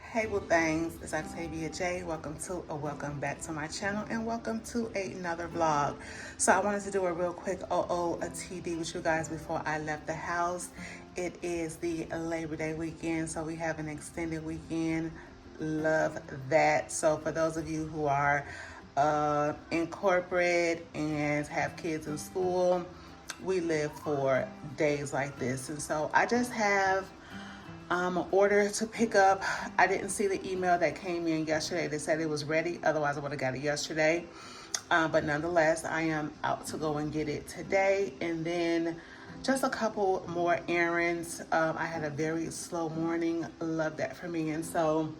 Hey boo things, it's Octavia J. Welcome back to my channel and welcome to another vlog. So I wanted to do a real quick OOTD with you guys before I left the house. It is the Labor Day weekend, so we have an extended weekend. Love that. So for those of you who are in corporate and have kids in school, we live for days like this. And so I just have an order to pick up. I didn't see the email that came in yesterday that said it was ready. Otherwise, I would have got it yesterday. But nonetheless, I am out to go and get it today. And then just a couple more errands. I had a very slow morning. Love that for me. And so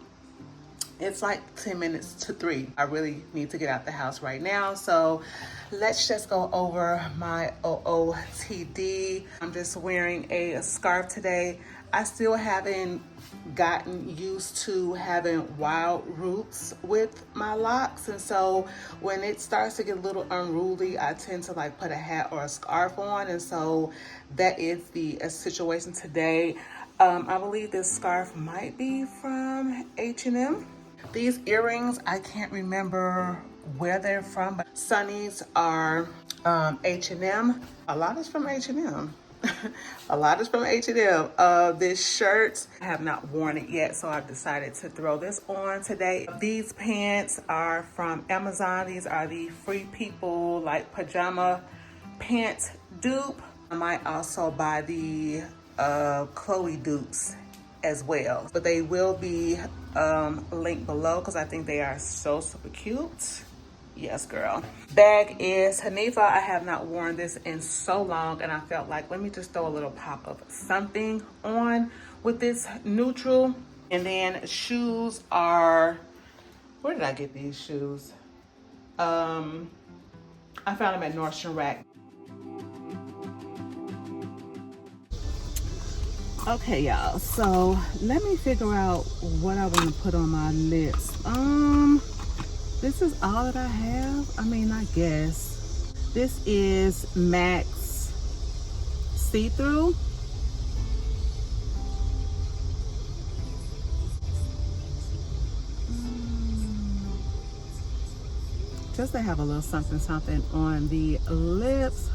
it's like 10 minutes to 3. I really need to get out the house right now. So let's just go over my OOTD. I'm just wearing a scarf today. I still haven't gotten used to having wild roots with my locks. And so when it starts to get a little unruly, I tend to like put a hat or a scarf on. And so that is the situation today. I believe this scarf might be from H&M. These earrings, I can't remember where they're from, but Sunny's are H&M. A lot is from H&M. A lot is from H&M. This shirt, I have not worn it yet, so I've decided to throw this on today. These pants are from Amazon. These are the Free People like pajama pant dupe. I might also buy the Chloe dupes as well, but they will be linked below because I think they are so super cute. Yes, girl. Bag is Hanifa. I have not worn this in so long, and I felt like, let me just throw a little pop of something on with this neutral. And then shoes are, where did I get these shoes? I found them at Nordstrom Rack. Okay, y'all, so let me figure out what I want to put on my lips. This is all that I have. I mean, I guess. This is Max See-Through. Just to have a little something on the lips.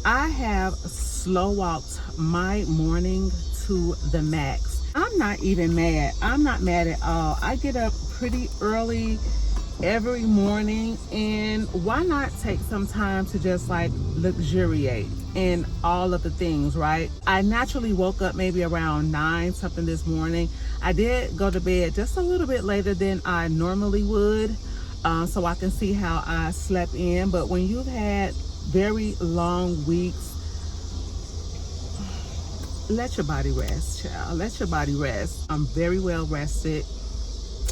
I have slow walked my morning to the max. I'm not even mad. I'm not mad at all. I get up pretty early every morning, and why not take some time to just like luxuriate in all of the things, right? I naturally woke up maybe around 9 something this morning. I did go to bed just a little bit later than I normally would, so I can see how I slept in. But when you've had very long weeks, let your body rest, child. Let your body rest. I'm very well rested,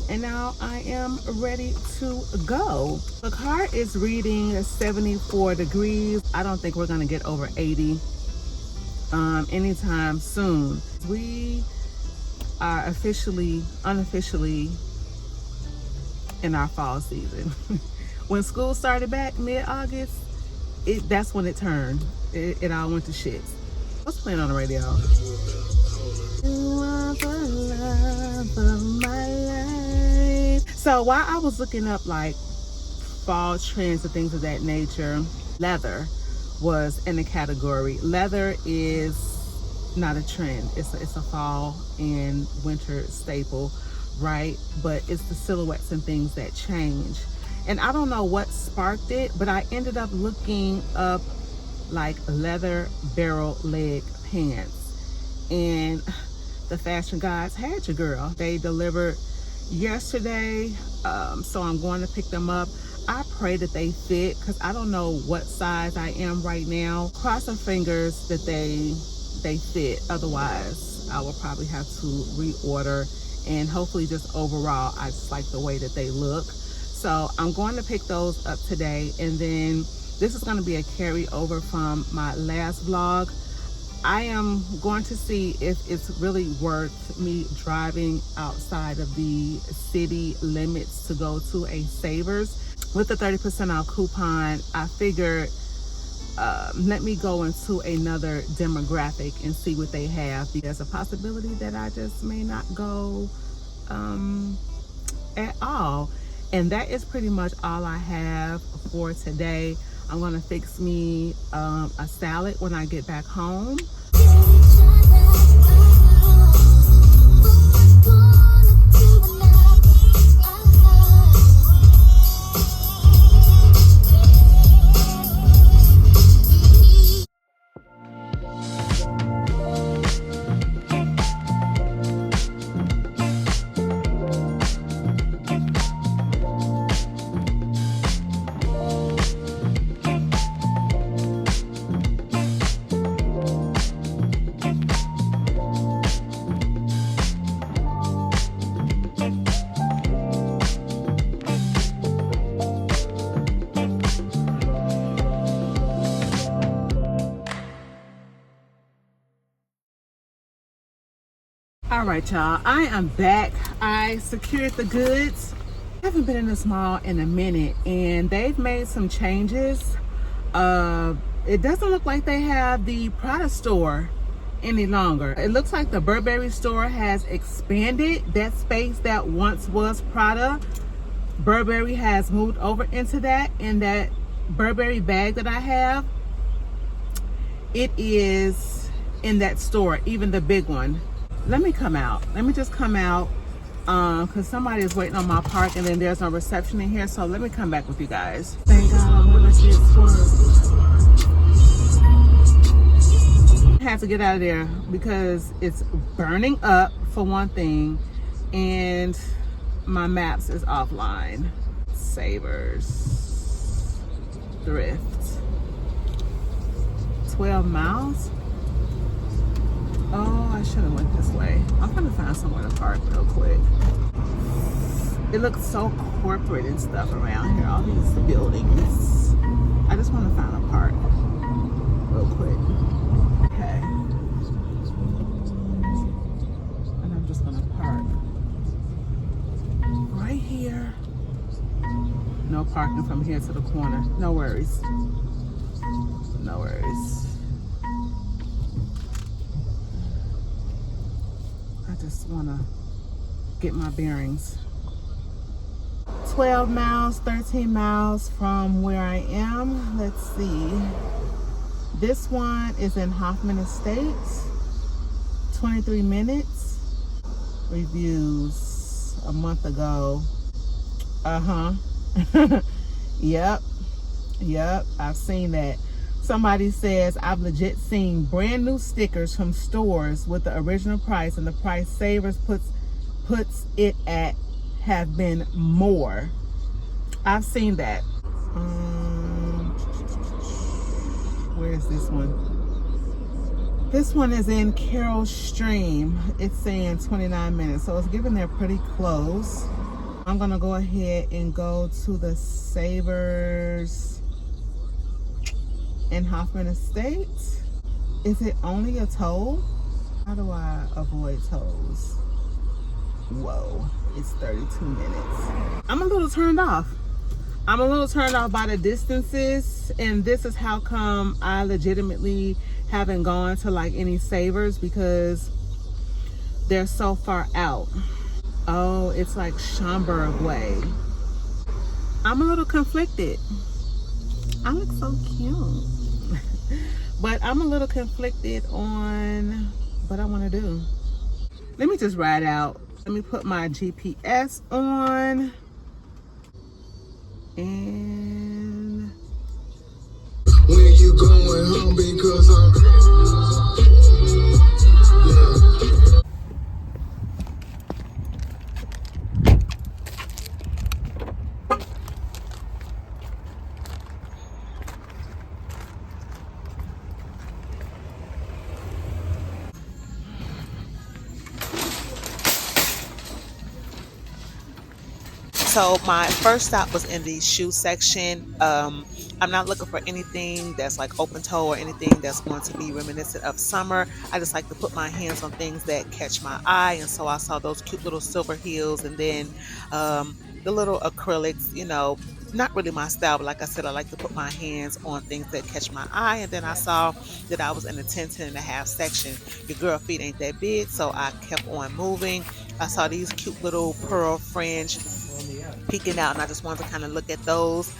and now I am ready to go. The car is reading 74 degrees. I don't think we're gonna get over 80 anytime soon. We are unofficially in our fall season. When school started back mid-August, that's when it turned. It all went to shit. What's playing on the radio? You are the love of my life. So while I was looking up like fall trends and things of that nature, leather was in the category. Leather is not a trend. It's a fall and winter staple, right? But it's the silhouettes and things that change. And I don't know what sparked it, but I ended up looking up like leather barrel leg pants, and the fashion gods had your girl. They delivered yesterday, so I'm going to pick them up. I pray that they fit because I don't know what size I am right now. Cross our fingers that they fit. Otherwise, I will probably have to reorder, and hopefully just overall I just like the way that they look. So I'm going to pick those up today, and then this is going to be a carryover from my last vlog. I am going to see if it's really worth me driving outside of the city limits to go to a Savers. With the 30% off coupon, I figured let me go into another demographic and see what they have. There's a possibility that I just may not go at all. And that is pretty much all I have for today. I'm gonna fix me a salad when I get back home. All right, y'all, I am back. I secured the goods. I haven't been in this mall in a minute, and they've made some changes. It doesn't look like they have the Prada store any longer. It looks like the Burberry store has expanded. That space that once was Prada, Burberry has moved over into that. And that Burberry bag that I have, it is in that store, even the big one. Let me come out. Let me just come out because somebody is waiting on my park, and then there's no reception in here. So let me come back with you guys. Thank God I'm gonna see it I have to get out of there because it's burning up for one thing, and my maps is offline. Savers, thrift, 12 miles. Oh, I should have went this way. I'm gonna find somewhere to park real quick. It looks so corporate and stuff around here, all these buildings. I just want to find a park real quick. Okay. And I'm just gonna park right here. No parking from here to the corner. No worries. No worries. I just want to get my bearings. 12 miles, 13 miles from where I am. Let's see. This one is in Hoffman Estates. 23 minutes. Reviews a month ago. Yep. I've seen that. Somebody says, I've legit seen brand new stickers from stores with the original price, and the price Savers puts it at have been more. I've seen that. Where is this one? This one is in Carroll Stream. It's saying 29 minutes, so it's giving there pretty close. I'm gonna go ahead and go to the Savers in Hoffman Estates. Is it only a toll? How do I avoid tolls? Whoa, it's 32 minutes. I'm a little turned off. I'm a little turned off by the distances, and this is how come I legitimately haven't gone to like any Savers, because they're so far out. Oh, it's like Schaumburg way. I'm a little conflicted. I look so cute. But I'm a little conflicted on what I want to do. Let me just ride out. Let me put my GPS on. And when you going home, because so my first stop was in the shoe section. I'm not looking for anything that's like open toe or anything that's going to be reminiscent of summer. I just like to put my hands on things that catch my eye, and so I saw those cute little silver heels, and then the little acrylics, you know, not really my style, but like I said, I like to put my hands on things that catch my eye. And then I saw that I was in the 10, 10 and a half section. Your girl feet ain't that big, so I kept on moving. I saw these cute little pearl fringe peeking out, and I just wanted to kind of look at those,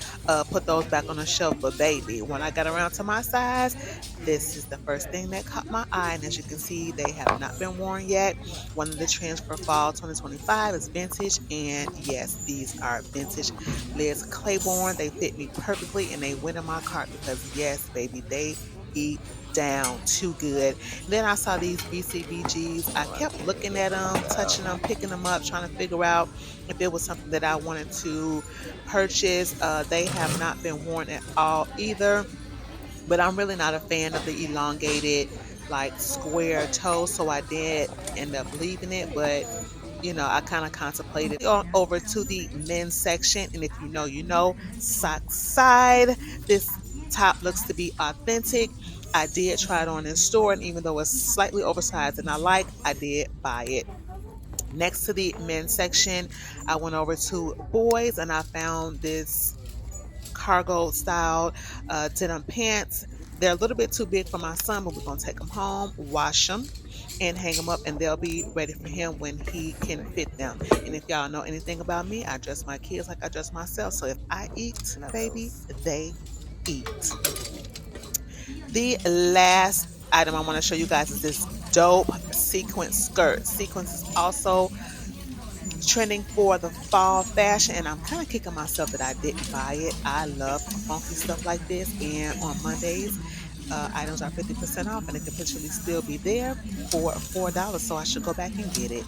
put those back on the shelf. But baby, when I got around to my size, this is the first thing that caught my eye. And as you can see, they have not been worn yet. One of the trends for fall 2025 is vintage, and yes, these are vintage Liz Claiborne. They fit me perfectly, and they went in my cart because yes, baby, they eat down too good. Then I saw these BCBGs. I kept looking at them, touching them, picking them up, trying to figure out if it was something that I wanted to purchase. They have not been worn at all either, but I'm really not a fan of the elongated, like square toe, so I did end up leaving it. But I kind of contemplated on over to the men's section, and if you know, you know, sock side. This top looks to be authentic. I did try it on in store, and even though it's slightly oversized and I did buy it. Next to the men's section, I went over to boys, and I found this cargo style denim pants. They're a little bit too big for my son, but we're going to take them home, wash them, and hang them up, and they'll be ready for him when he can fit them. And if y'all know anything about me, I dress my kids like I dress myself. So if I eat, baby, they eat. The last item I want to show you guys is this dope sequin skirt. Sequins is also trending for the fall fashion, and I'm kind of kicking myself that I didn't buy it. I love funky stuff like this, and on Mondays, items are 50% off, and it could potentially still be there for $4, so I should go back and get it.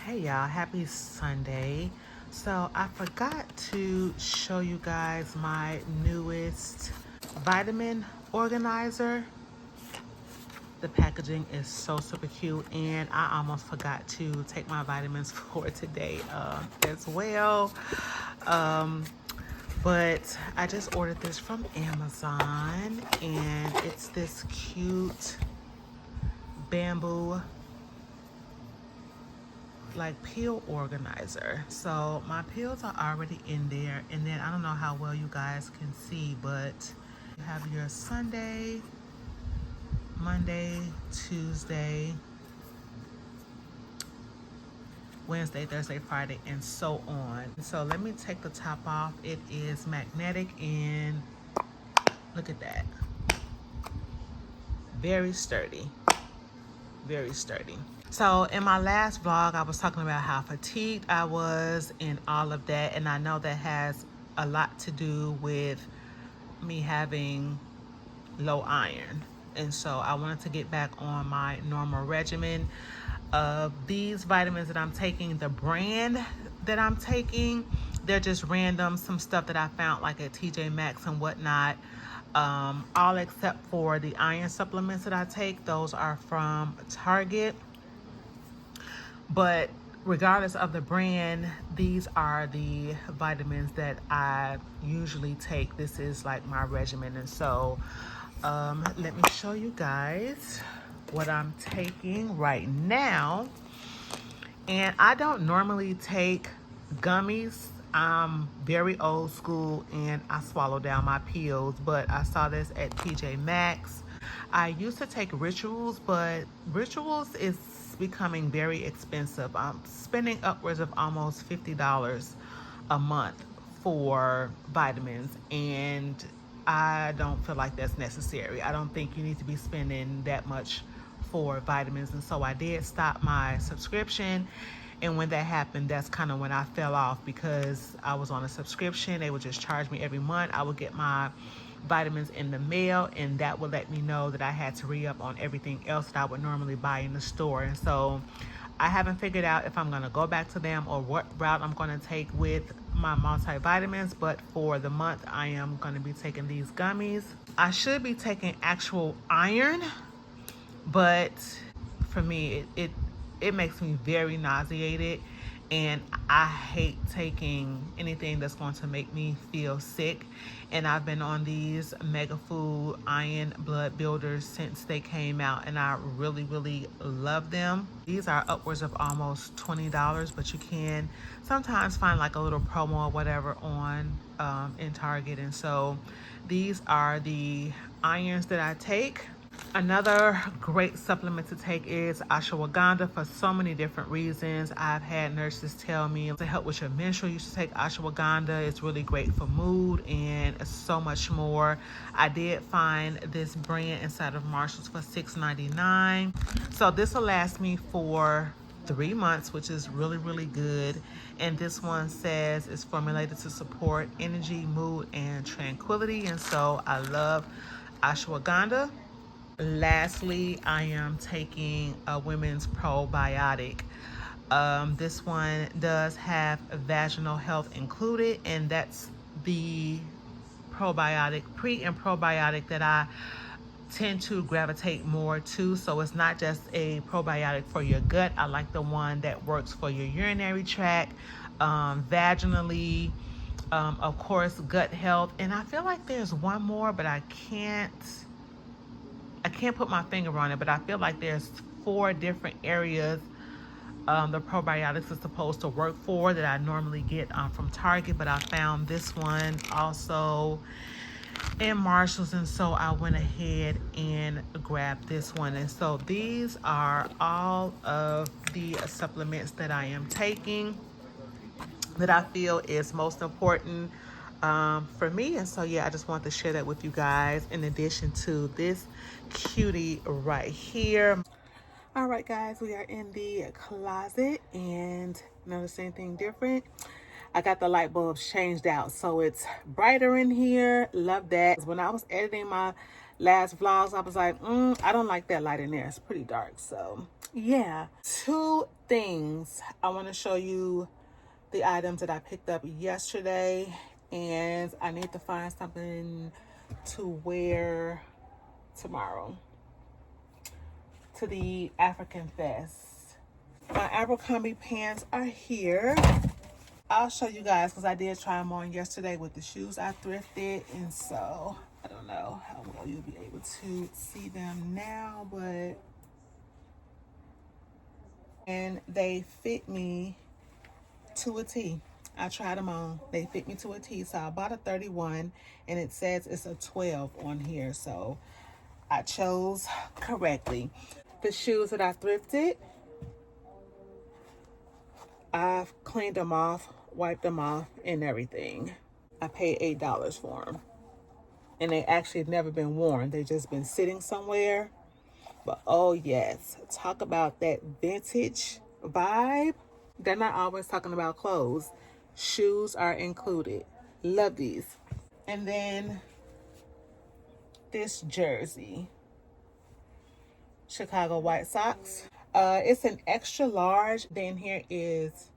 Hey y'all, happy Sunday. So I forgot to show you guys my newest vitamin organizer. The packaging is so super cute, and I almost forgot to take my vitamins for today as well. But I just ordered this from Amazon, and it's this cute bamboo like pill organizer. So my pills are already in there, and then I don't know how well you guys can see, but you have your Sunday, Monday, Tuesday, Wednesday, Thursday, Friday, and so on. So let me take the top off. It is magnetic, and look at that. Very sturdy. Very sturdy. So in my last vlog, I was talking about how fatigued I was and all of that. And I know that has a lot to do with me having low iron. And so I wanted to get back on my normal regimen. These vitamins that I'm taking, the brand that I'm taking, they're just random, some stuff that I found like at TJ Maxx and whatnot. All except for the iron supplements that I take, those are from Target. But regardless of the brand, these are the vitamins that I usually take. This is like my regimen. And so let me show you guys what I'm taking right now. And I don't normally take gummies. I'm very old school and I swallow down my pills, but I saw this at TJ Maxx. I used to take Rituals, but Rituals is becoming very expensive. I'm spending upwards of almost $50 a month for vitamins, and I don't feel like that's necessary. I don't think you need to be spending that much for vitamins, and so I did stop my subscription. And when that happened, that's kind of when I fell off, because I was on a subscription. They would just charge me every month. I would get my vitamins in the mail, and that would let me know that I had to re-up on everything else that I would normally buy in the store. And so I haven't figured out if I'm going to go back to them or what route I'm going to take with my multivitamins, but for the month I am going to be taking these gummies. I should be taking actual iron, but for me it makes me very nauseated, and I hate taking anything that's going to make me feel sick. And I've been on these Mega Food Iron Blood Builders since they came out, and I really love them. These are upwards of almost $20, but you can sometimes find like a little promo or whatever on in Target. And so these are the irons that I take. Another great supplement to take is ashwagandha for so many different reasons. I've had nurses tell me to help with your menstrual, you should take ashwagandha. It's really great for mood and so much more. I did find this brand inside of Marshall's for $6.99. So this will last me for 3 months, which is really good. And this one says it's formulated to support energy, mood, and tranquility. And so I love ashwagandha. Lastly, I am taking a women's probiotic. This one does have vaginal health included, and that's the probiotic, pre and probiotic, that I tend to gravitate more to. So it's not just a probiotic for your gut. I like the one that works for your urinary tract, vaginally, of course, gut health. And I feel like there's one more, but I can't I can't put my finger on it, but I feel like there's 4 different areas the probiotics is supposed to work for that I normally get from Target, but I found this one also in Marshalls, and so I went ahead and grabbed this one. And so these are all of the supplements that I am taking that I feel is most important for me. And so yeah, I just want to share that with you guys, in addition to this cutie right here. All right, guys, we are in the closet, and notice anything different? I got the light bulbs changed out, so it's brighter in here. Love that. When I was editing my last vlogs, I was like, I don't like that light in there. It's pretty dark. So yeah, 2 things I want to show you, the items that I picked up yesterday, and I need to find something to wear tomorrow to the African Fest. My Abercrombie pants are here. I'll show you guys because I did try them on yesterday with the shoes I thrifted, and so I don't know how well you'll be able to see them now, but and they fit me to a T. I tried them on. They fit me to a T. So I bought a 31 and it says it's a 12 on here. So I chose correctly. The shoes that I thrifted, I've cleaned them off, wiped them off, and everything. I paid $8 for them. And they actually have never been worn. They've just been sitting somewhere. But oh yes, talk about that vintage vibe. They're not always talking about clothes. Shoes are included. Love these. And then this jersey. Chicago White Sox. It's an extra large. Then here is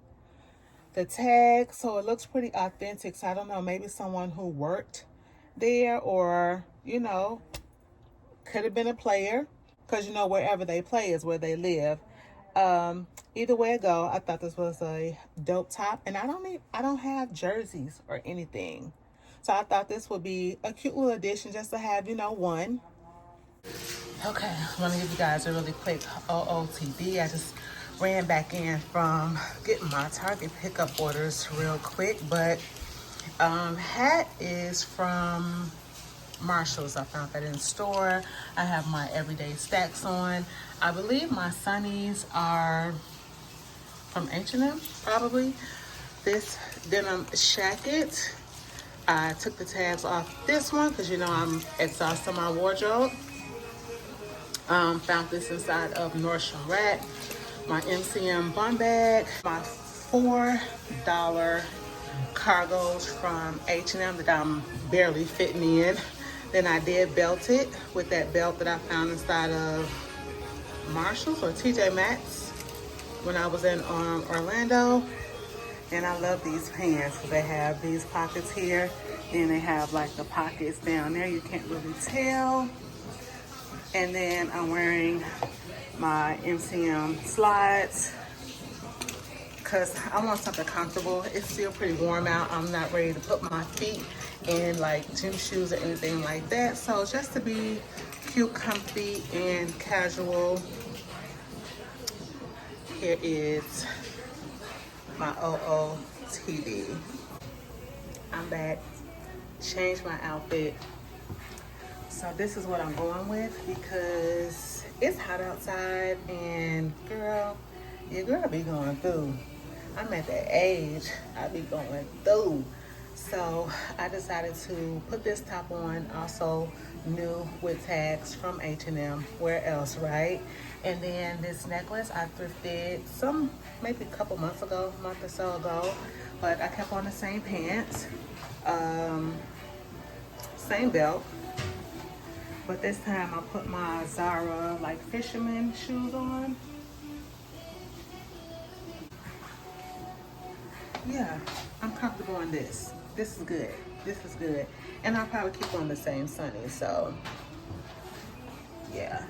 the tag. So it looks pretty authentic. So I don't know, maybe someone who worked there, or, you know, could have been a player. Because, you know, wherever they play is where they live. Either way it go, I thought this was a dope top. And I don't have jerseys or anything. So I thought this would be a cute little addition just to have, you know, one. Okay, I want to give you guys a really quick OOTD. I just ran back in from getting my Target pickup orders real quick. But hat is from Marshalls. I found that in the store. I have my everyday stacks on. I believe my sunnies are from H&M, probably. This denim jacket, I took the tags off this one because, you know, I'm exhausting my wardrobe. Found this inside of Nordstrom Rack. My MCM bum bag. My $4 cargos from H&M that I'm barely fitting in. Then I did belt it with that belt that I found inside of Marshalls or TJ Maxx when I was in Orlando. And I love these pants because they have these pockets here. And they have like the pockets down there. You can't really tell. And then I'm wearing my MCM slides because I want something comfortable. It's still pretty warm out. I'm not ready to put my feet in like gym shoes or anything like that. So just to be cute, comfy, and casual, here is my OOTD. I'm back, changed my outfit. So this is what I'm going with because it's hot outside, and girl, your girl be going through. I'm at that age, I be going through. So I decided to put this top on, also new with tags from H&M. Where else, right? And then this necklace I thrifted maybe a couple months ago, a month or so ago. But I kept on the same pants, same belt. But this time I put my Zara like fisherman shoes on. Yeah, I'm comfortable in this. This is good. This is good. And I'll probably keep on the same sunny, so yeah.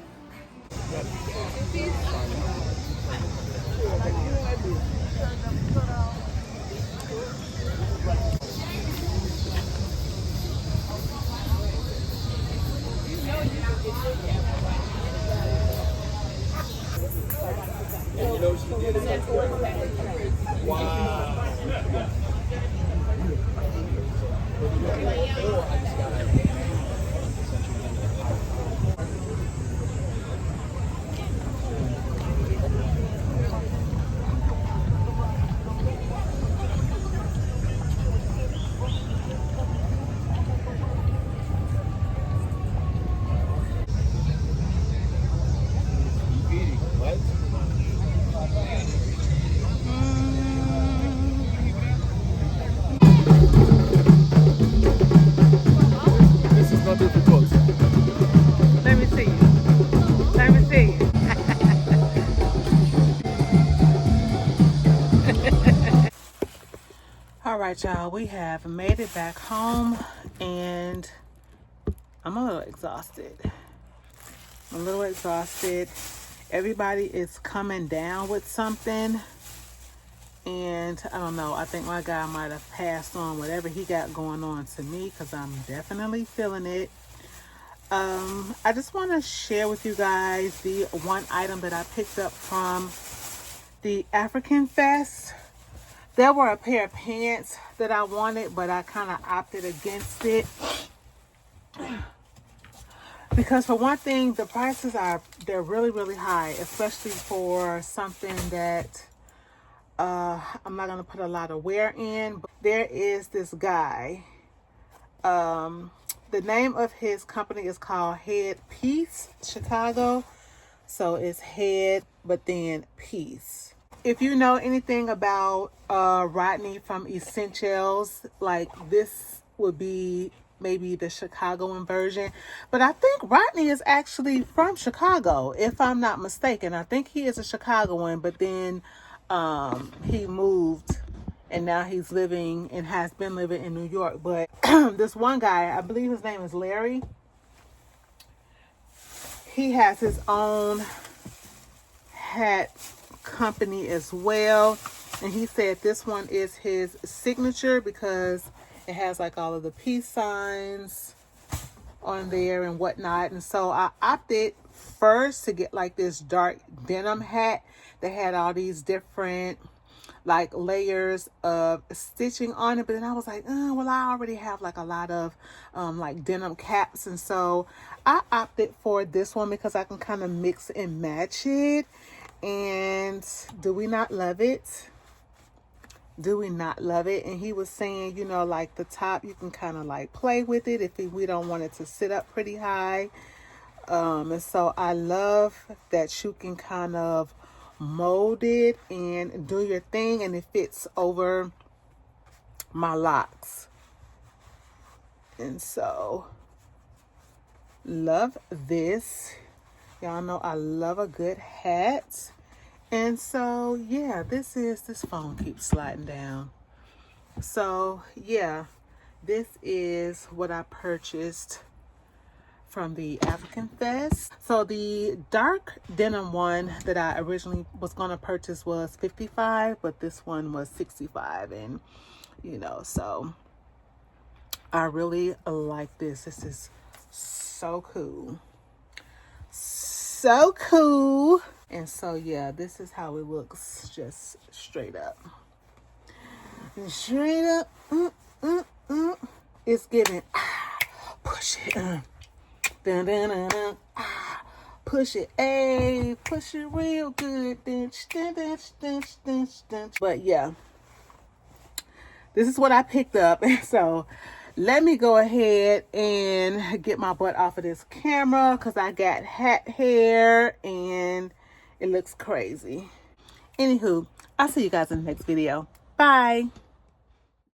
This is not difficult. Let me see you. Let me see you. All right, y'all, we have made it back home and I'm a little exhausted. Everybody is coming down with something. And I don't know, I think my guy might have passed on whatever he got going on to me because I'm definitely feeling it. I just want to share with you guys the one item that I picked up from the African Fest. There were a pair of pants that I wanted, but I kind of opted against it. Because for one thing, the prices they're really, really high, especially for something that I'm not going to put a lot of wear in. But there is this guy. The name of his company is called Head Piece Chicago. So it's Head, but then Piece. If you know anything about Rodney from Essentials, like this would be maybe the Chicagoan version. But I think Rodney is actually from Chicago, if I'm not mistaken. I think he is a Chicagoan, but then he moved and now he's living and has been living in New York. But this one guy, I believe his name is Larry. He has his own hat company as well. And he said this one is his signature because it has like all of the peace signs on there and whatnot. And so I opted first to get like this dark denim hat that had all these different like layers of stitching on it, but then I was like, well, I already have like a lot of like denim caps, and so I opted for this one because I can kind of mix and match it. And do we not love it? Do we not love it? And he was saying, you know, like the top, you can kind of like play with it if we don't want it to sit up pretty high. And so I love that you can kind of mold it and do your thing, and it fits over my locks. And so love this. Y'all know I love a good hat. And so yeah, this phone keeps sliding down. So yeah, this is what I purchased from the African Fest. So the dark denim one that I originally was going to purchase was $55, but this one was $65. And you know, so I really like this. This is so cool. So cool. And so yeah, this is how it looks just straight up. Straight up. It's giving push it. Dun, dun, dun, dun. Push it, ayy, push it real good. But yeah, this is what I picked up. So let me go ahead and get my butt off of this camera because I got hat hair and it looks crazy. Anywho, I'll see you guys in the next video. Bye.